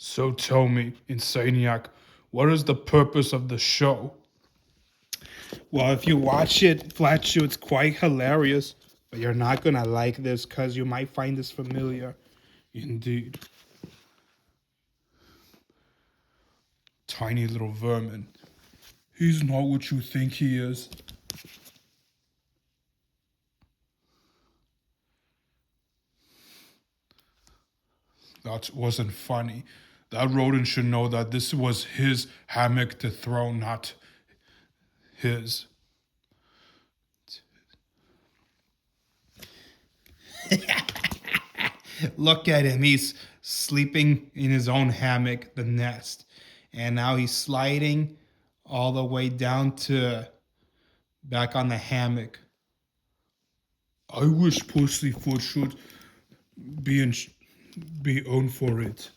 So tell me, Insaniac, what is the purpose of the show? Well, if you watch it, Flatchoo, it's quite hilarious, but you're not gonna like this because you might find this familiar. Indeed. Tiny little vermin. He's not what you think he is. That wasn't funny. That rodent should know that this was his hammock to throw, not his. Look at him. He's sleeping in his own hammock, the nest. And now he's sliding all the way down to back on the hammock. I wish Pussyfoot should be in be owned for it.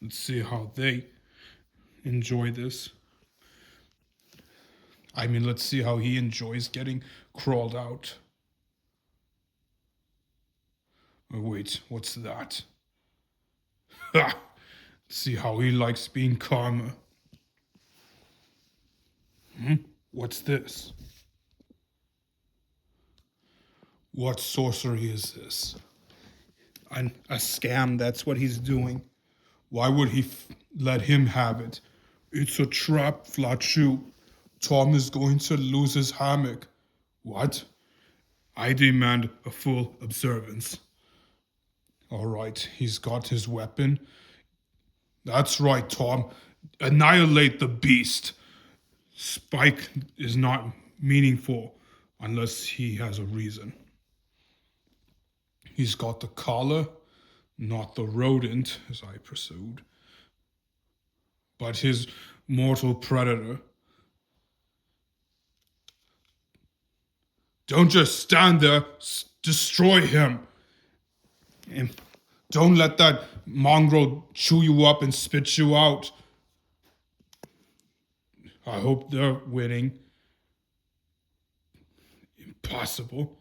Let's see how they enjoy this. I mean, let's see how he enjoys getting crawled out. Oh, wait, what's that? Ha! See how he likes being calmer. What's this? What sorcery is this? A scam, that's what he's doing. Why would he let him have it? It's a trap, Flatchoo. Tom is going to lose his hammock. What? I demand a full observance. All right, he's got his weapon. That's right, Tom. Annihilate the beast. Spike is not meaningful unless he has a reason. He's got the collar, not the rodent, as I pursued, but his mortal predator. Don't just stand there, destroy him. And don't let that mongrel chew you up and spit you out. I hope they're winning. Impossible.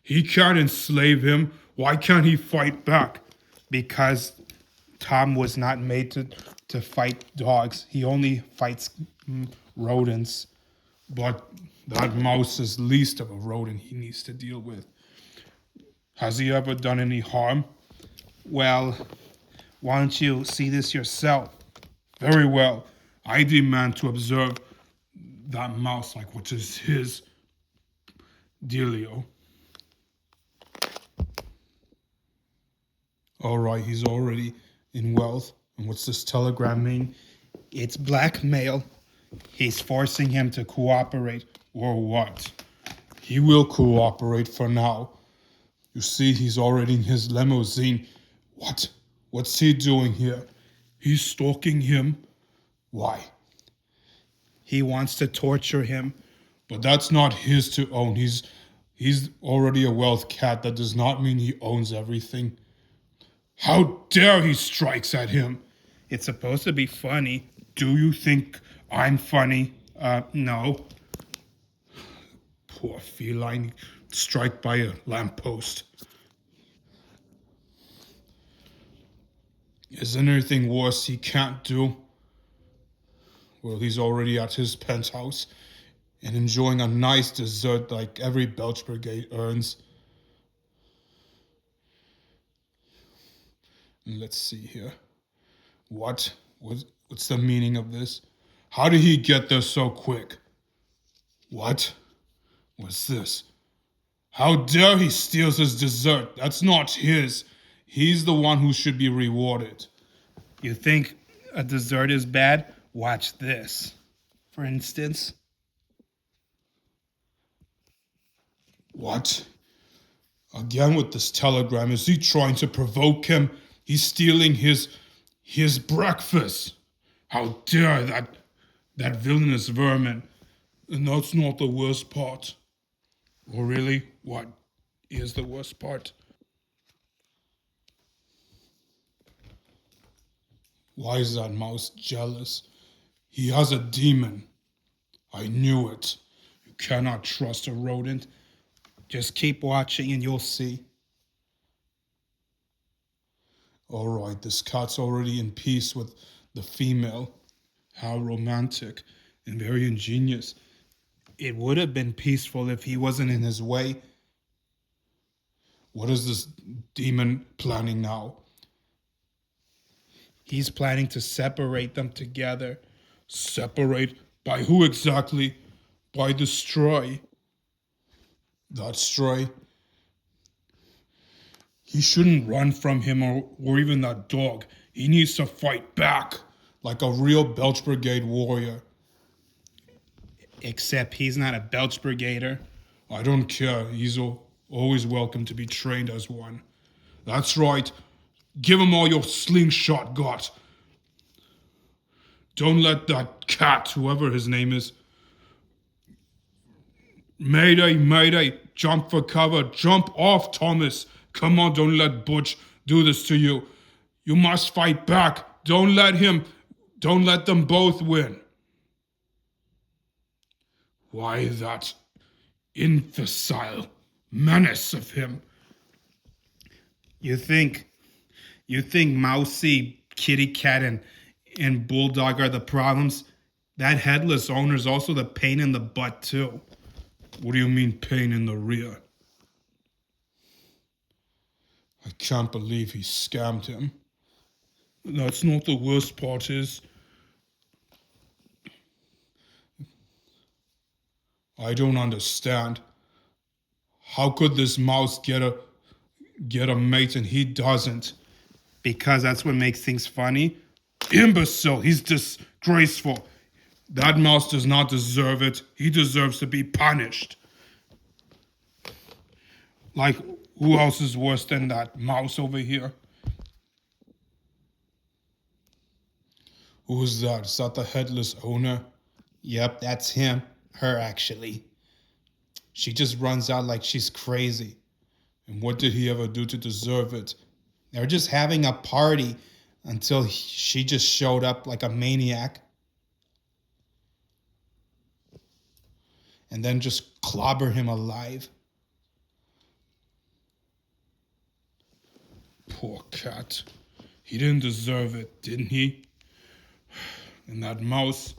He can't enslave him. Why can't he fight back? Because Tom was not made to fight dogs. He only fights rodents. But that mouse is least of a rodent he needs to deal with. Has he ever done any harm? Well, why don't you see this yourself? Very well. I demand to observe that mouse like what is his dealio. All right, he's already in wealth. And what's this telegram mean? It's blackmail. He's forcing him to cooperate. Or what? He will cooperate for now. You see, he's already in his limousine. What? What's he doing here? He's stalking him. Why? He wants to torture him. But that's not his to own. He's already a wealth cat. That does not mean he owns everything. How dare he strikes at him? It's supposed to be funny. Do you think I'm funny? No. Poor feline, struck by a lamppost. Is anything worse he can't do? Well, he's already at his penthouse and enjoying a nice dessert like every Belch Brigade earns. Let's see here. What's the meaning of this? How did he get there so quick? What? What's this? How dare he steals his dessert? That's not his. He's the one who should be rewarded. You think a dessert is bad? Watch this. For instance. What? Again with this telegram. Is he trying to provoke him? He's stealing his breakfast. How dare that villainous vermin. And that's not the worst part. Or really, what is the worst part? Why is that mouse jealous? He has a demon. I knew it. cannot trust a rodent. Just keep watching and you'll see. All right, this cat's already in peace with the female. How romantic and very ingenious. It would have been peaceful if he wasn't in his way. What is this demon planning now? He's planning to separate them together. Separate? By who exactly? By the stray. That stray? He shouldn't run from him or even that dog. He needs to fight back like a real Belch Brigade warrior. Except he's not a Belch Brigader. I don't care. He's always welcome to be trained as one. That's right. Give him all your slingshot got. Don't let that cat, whoever his name is. Mayday, mayday. Jump for cover. Jump off, Thomas. Come on, don't let Butch do this to you. You must fight back. Don't let them both win. Why that imbecile menace of him? You think Mousy, Kitty Cat, and Bulldog are the problems? That headless owner's also the pain in the butt too. What do you mean pain in the rear? I can't believe he scammed him. That's not the worst part is. I don't understand. How could this mouse get a mate and he doesn't? Because that's what makes things funny. Imbecile! He's disgraceful. That mouse does not deserve it. He deserves to be punished. Like, who else is worse than that mouse over here? Who's that? Is that the headless owner? Yep, that's him. Her, actually. She just runs out like she's crazy. And what did he ever do to deserve it? They're just having a party until she just showed up like a maniac. And then just clobber him alive. Poor cat. He didn't deserve it, didn't he? And that mouse.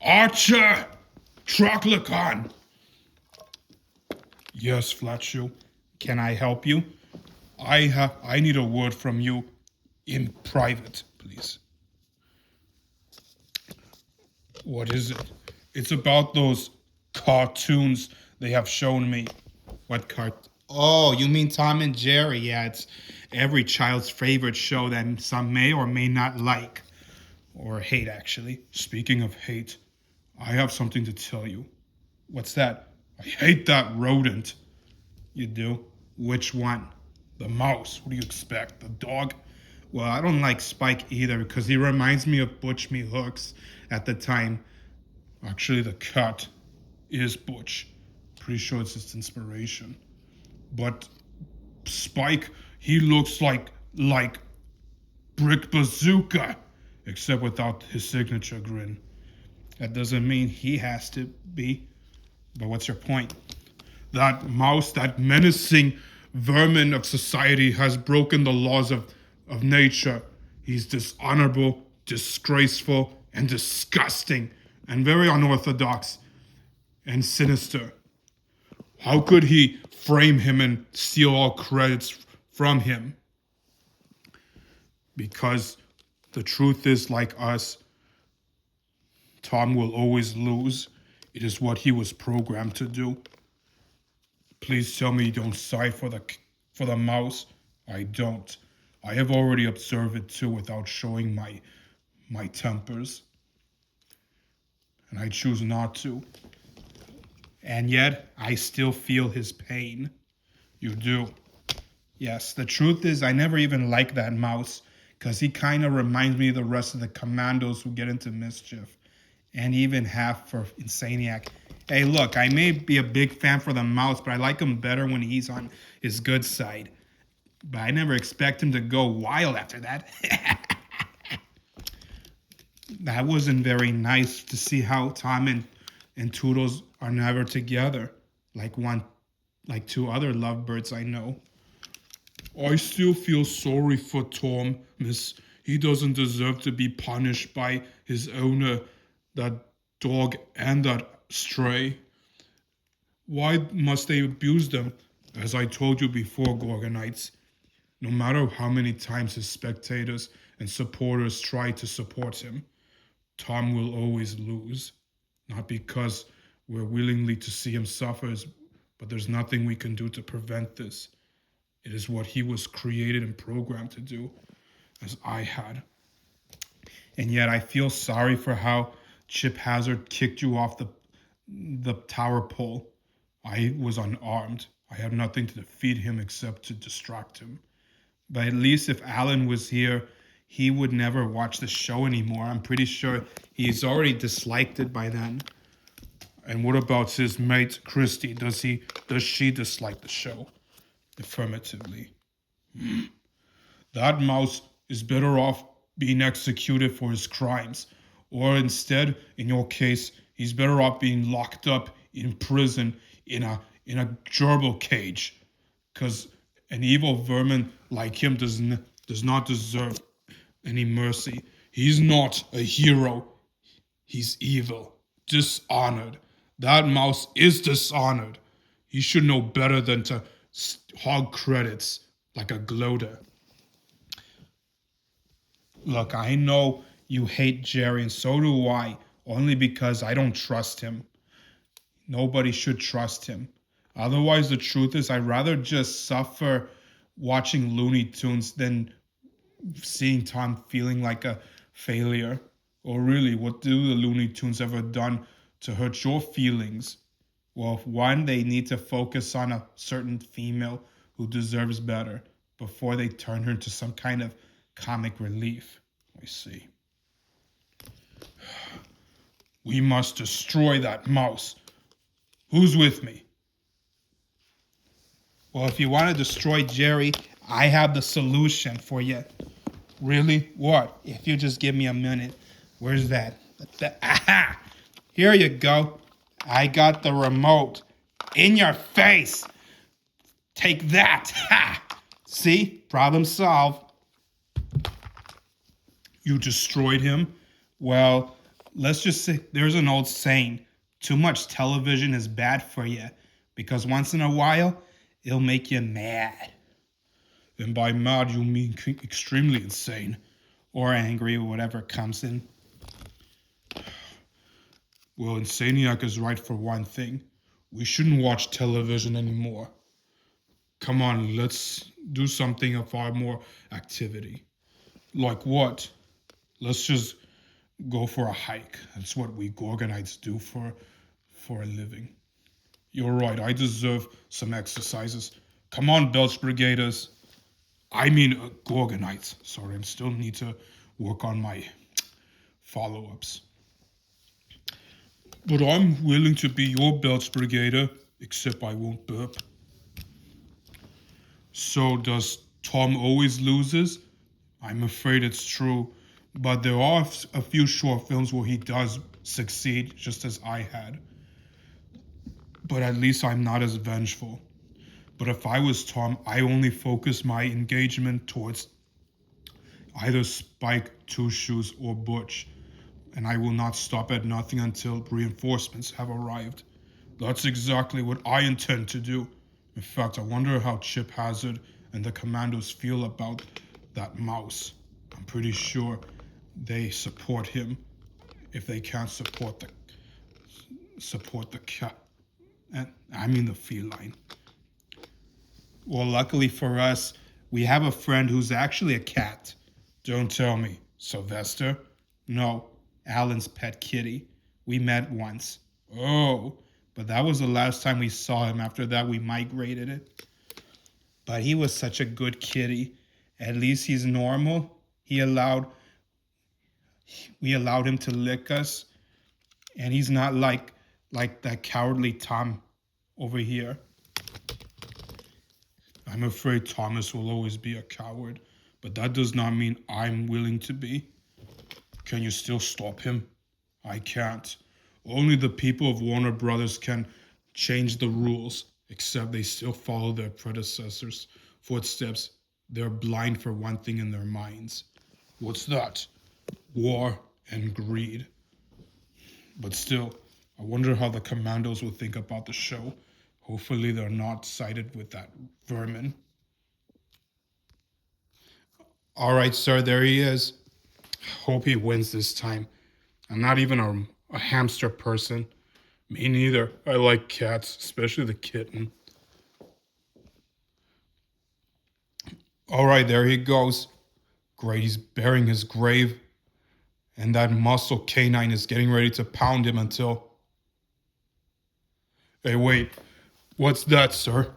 Archer! Troglodyte! Yes, Flatchoo. Can I help you? I need a word from you in private, please. What is it? It's about those cartoons they have shown me. What Oh, you mean Tom and Jerry? Yeah, it's every child's favorite show that some may or may not like. Or hate, actually. Speaking of hate, I have something to tell you. What's that? I hate that rodent. You do? Which one? The mouse. What do you expect? The dog? Well, I don't like Spike either because he reminds me of Butch Me Hooks at the time. Actually, the cat is Butch. Pretty sure it's its inspiration. But Spike, he looks like Brick Bazooka, except without his signature grin. That doesn't mean he has to be. But what's your point? That mouse, that menacing vermin of society has broken the laws of nature. He's dishonorable, disgraceful, and disgusting, and very unorthodox and sinister. How could he frame him and steal all credits from him? Because the truth is, like us, Tom will always lose. It is what he was programmed to do. Please tell me you don't side for the mouse. I don't. I have already observed it too without showing my tempers. And I choose not to. And yet, I still feel his pain. You do? Yes, the truth is I never even liked that mouse because he kind of reminds me of the rest of the commandos who get into mischief. And even half for Insaniac. Hey, look, I may be a big fan for the mouse, but I like him better when he's on his good side. But I never expect him to go wild after that. That wasn't very nice to see how Tom and Toodles are never together like two other lovebirds I know. I still feel sorry for Tom, miss. He doesn't deserve to be punished by his owner, that dog and that stray. Why must they abuse them? As I told you before, Gorgonites, no matter how many times his spectators and supporters try to support him, Tom will always lose. Not because we're willingly to see him suffer, but there's nothing we can do to prevent this. It is what he was created and programmed to do, as I had. And yet I feel sorry for how Chip Hazard kicked you off the tower pole. I was unarmed. I had nothing to defeat him except to distract him. But at least if Alan was here, he would never watch the show anymore. I'm pretty sure he's already disliked it by then. And what about his mate Christy? Does she dislike the show? Affirmatively. That mouse is better off being executed for his crimes. Or instead, in your case, he's better off being locked up in prison in a gerbil cage. Because an evil vermin like him does not deserve any mercy. He's not a hero. He's evil, dishonored. That mouse is dishonored. He should know better than to hog credits like a gloater. Look, I know you hate Jerry, and so do I, only because I don't trust him. Nobody should trust him. Otherwise, the truth is, I'd rather just suffer watching Looney Tunes than seeing Tom feeling like a failure. Or really, what do the Looney Tunes ever done to hurt your feelings? Well, one, they need to focus on a certain female who deserves better before they turn her into some kind of comic relief. I see. We must destroy that mouse. Who's with me? Well, if you want to destroy Jerry, I have the solution for you. Really? What? If you just give me a minute. Where's that? Aha! Here you go. I got the remote. In your face. Take that. Ha! See? Problem solved. You destroyed him? Well, let's just say there's an old saying. Too much television is bad for you. Because once in a while, it'll make you mad. And by mad, you mean extremely insane. Or angry, or whatever comes in. Well, Insaniac is right for one thing. We shouldn't watch television anymore. Come on, let's do something of far more activity. Like what? Let's just go for a hike. That's what we Gorgonites do for a living. You're right, I deserve some exercises. Come on, Belch Brigaders. I mean, Gorgonites. Sorry, I still need to work on my follow-ups. But I'm willing to be your Belch Brigader, except I won't burp. So does Tom always loses? I'm afraid it's true. But there are a few short films where he does succeed, just as I had. But at least I'm not as vengeful. But if I was Tom, I only focus my engagement towards either Spike, Two Shoes, or Butch. And I will not stop at nothing until reinforcements have arrived. That's exactly what I intend to do. In fact, I wonder how Chip Hazard and the commandos feel about that mouse. I'm pretty sure they support him if they can't support the cat. And I mean the feline. Well, luckily for us, we have a friend who's actually a cat. Don't tell me. Sylvester? No, Alan's pet kitty. We met once. Oh. But that was the last time we saw him. After that, we migrated it. But he was such a good kitty. At least he's normal. We allowed him to lick us. And he's not like that cowardly Tom over here. I'm afraid Thomas will always be a coward, but that does not mean I'm willing to be. Can you still stop him? I can't. Only the people of Warner Brothers can change the rules, except they still follow their predecessors' footsteps. They're blind for one thing in their minds. What's that? War and greed. But still, I wonder how the commandos will think about the show. Hopefully they're not sided with that vermin. All right, sir, there he is. Hope he wins this time. I'm not even a hamster person. Me neither. I like cats, especially the kitten. All right, there he goes. Great, he's burying his grave. And that muscle canine is getting ready to pound him until... Hey, wait. What's that, sir?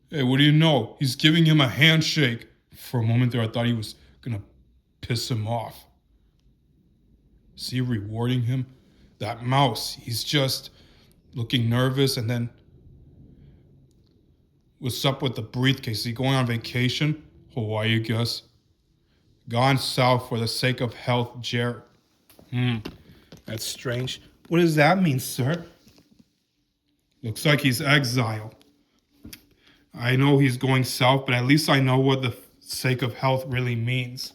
Hey, what do you know? He's giving him a handshake. For a moment there, I thought he was gonna piss him off. Is he rewarding him? That mouse, he's just looking nervous. And then, what's up with the briefcase? Is he going on vacation? Hawaii, I guess. Gone south for the sake of health, Jared. That's strange. What does that mean, sir? Looks like he's exiled. I know he's going south, but at least I know what the sake of health really means.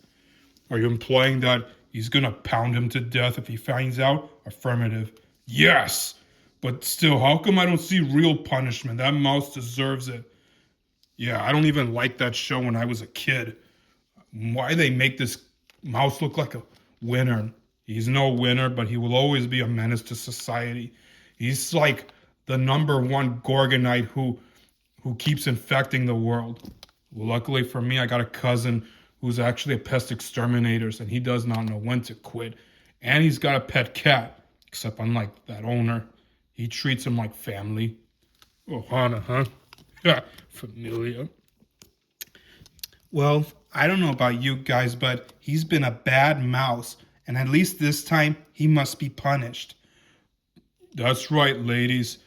Are you implying that he's gonna pound him to death if he finds out? Affirmative. Yes! But still, how come I don't see real punishment? That mouse deserves it. Yeah, I don't even like that show when I was a kid. Why they make this mouse look like a winner? He's no winner, but he will always be a menace to society. He's like the #1 Gorgonite who keeps infecting the world. Well, luckily for me, I got a cousin who's actually a pest exterminator, and he does not know when to quit. And he's got a pet cat, except unlike that owner, he treats him like family. Oh, Hana, huh? Yeah, familiar. Well, I don't know about you guys, but he's been a bad mouse, and at least this time, he must be punished. That's right, ladies.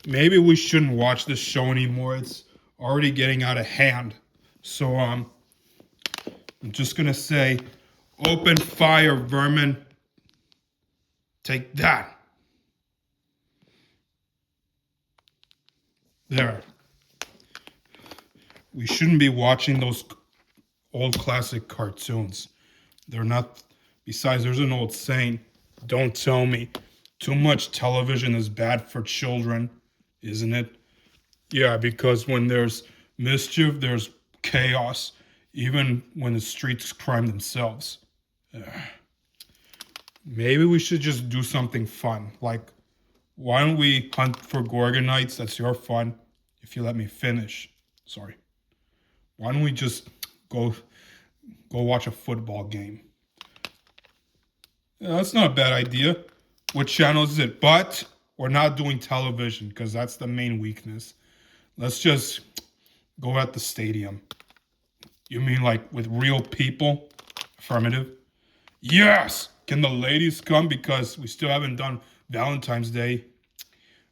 Maybe we shouldn't watch this show anymore. It's already getting out of hand. So, I'm just gonna say, open fire, vermin. Take that. There. We shouldn't be watching those old classic cartoons. They're not... Besides, there's an old saying, don't tell me. Too much television is bad for children, isn't it? Yeah, because when there's mischief, there's chaos, even when the streets crime themselves. Maybe we should just do something fun. Like, why don't we hunt for Gorgonites? That's your fun, if you let me finish. Sorry. Why don't we just go watch a football game? Yeah, that's not a bad idea. What channel is it? But we're not doing television because that's the main weakness. Let's just go at the stadium. You mean like with real people? Affirmative. Yes! Can the ladies come? Because we still haven't done Valentine's Day.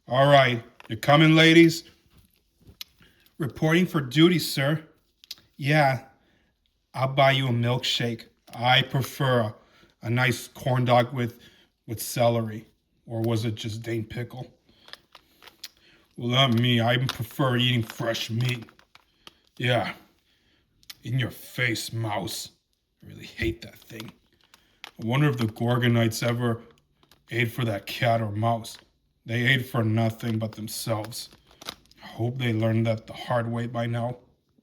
All right. You coming, ladies? Reporting for duty, sir. Yeah. I'll buy you a milkshake. I prefer a nice corn dog with celery. Or was it just Dane pickle? Well, not me. I prefer eating fresh meat. Yeah. In your face, mouse. I really hate that thing. I wonder if the Gorgonites ever ate for that cat or mouse. They ate for nothing but themselves. I hope they learned that the hard way by now.